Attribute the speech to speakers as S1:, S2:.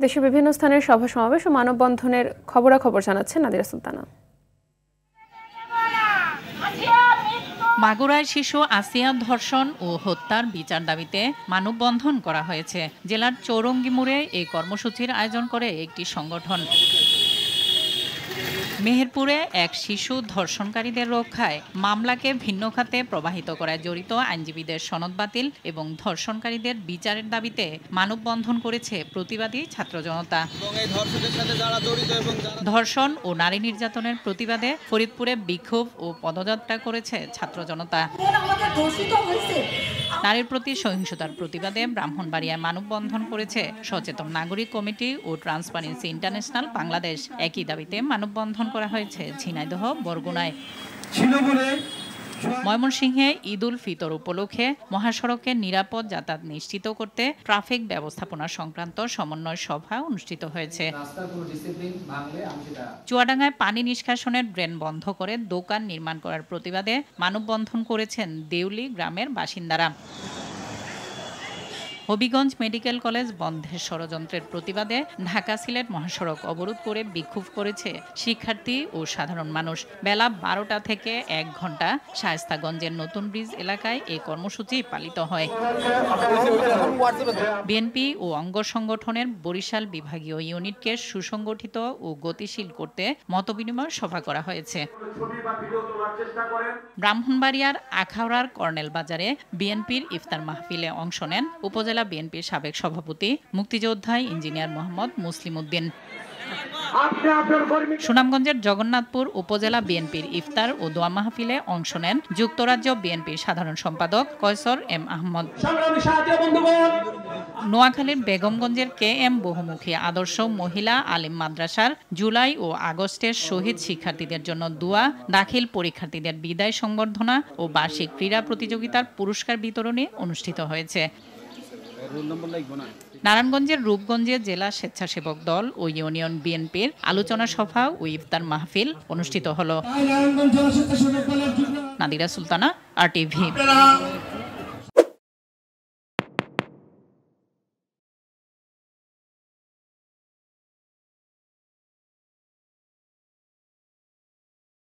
S1: দেশের বিভিন্ন স্থানের সভা সমাবেশ ও মানববন্ধনের খবরাখবর জানাচ্ছেন নাদিরা সুলতানা।
S2: মাগুরায় শিশু আসিয়া ধর্ষণ ও হত্যার বিচার দাবিতে মানববন্ধন করা হয়েছে। জেলার চৌরঙ্গী মোড়ে এই কর্মসূচির আয়োজন করে একটি সংগঠন। মেহেরপুরে এক শিশু ধর্ষণকারীদের রক্ষায় মামলাকে ভিন্ন খাতে প্রবাহিত করায় জড়িত আইনজীবীদের সনদ বাতিল এবং ধর্ষণকারীদের বিচারের দাবিতে মানববন্ধন করেছে প্রতিবাদী ছাত্র জনতা। ধর্ষণ ও নারী নির্যাতনের প্রতিবাদে ফরিদপুরে বিক্ষোভ ও পদযাত্রা করেছে ছাত্র জনতা। নারীর প্রতি সহিংসতার প্রতিবাদে ব্রাহ্মণবাড়িয়ায় মানববন্ধন করেছে সচেতন নাগরিক কমিটি ও ট্রান্সপারেন্সি ইন্টারন্যাশনাল বাংলাদেশ। একই দাবিতে মানববন্ধন করা হয়েছে ঝিনাইদহ, বরগুনায়। ময়মনসিংহে ঈদ উল ফিতর উপলক্ষে মহাসড়কে নিরাপদ যাতায়াত নিশ্চিত করতে ট্রাফিক ব্যবস্থাপনা সংক্রান্ত সমন্বয় সভা অনুষ্ঠিত হয়েছে। চুয়াডাঙ্গায় পানি নিষ্কাশনের ড্রেন বন্ধ করে দোকান নির্মাণ করার প্রতিবাদে মানববন্ধন করেছেন দেউলি গ্রামের বাসিন্দারা। হবিগঞ্জ মেডিকেল কলেজ বন্ধের ষড়যন্ত্রের প্রতিবাদে ঢাকা সিলেট মহাসড়ক অবরোধ করে বিক্ষোভ করেছে শিক্ষার্থী ও সাধারণ মানুষ। বেলা 12টা থেকে 1 ঘণ্টা শায়েস্তাগঞ্জের নতুন ব্রিজ এলাকায় এই কর্মসূচি পালিত হয়। বিএনপি ও অঙ্গ সংগঠনের বরিশাল বিভাগীয় ইউনিটকে সুসংগঠিত ও গতিশীল করতে মতবিনিময় সভা করা হয়েছে। ব্রাহ্মণবাড়িয়ার আখাউড়ার কর্নেল বাজারে বিএনপির ইফতার মাহফিলে অংশ নেন উপজেলা বিএনপির সাবেক সভাপতি মুক্তিযোদ্ধা ইঞ্জিনিয়ার মোহাম্মদ মুসলিম উদ্দিন। সুনামগঞ্জের জগন্নাথপুর উপজেলা বিএনপির ইফতার ও দোয়া মাহফিলে অংশ নেন যুক্তরাজ্য বিএনপির সাধারণ সম্পাদক কয়সর এম আহমদ। নোয়াখালীর বেগমগঞ্জের KM বহুমুখী আদর্শ মহিলা আলিম মাদ্রাসার জুলাই ও আগস্টের শহীদ শিক্ষার্থীদের জন্য দোয়া, দাখিল পরীক্ষার্থীদের বিদায় সংবর্ধনা ও বার্ষিক ক্রীড়া প্রতিযোগিতার পুরস্কার বিতরণী অনুষ্ঠিত হয়েছে। নারায়ণগঞ্জের রূপগঞ্জে জেলা স্বেচ্ছাসেবক দল ও ইউনিয়ন বিএনপির আলোচনা সভা ও ইফতার মাহফিল অনুষ্ঠিত হলো। নাদিরা সুলতানা, RTV।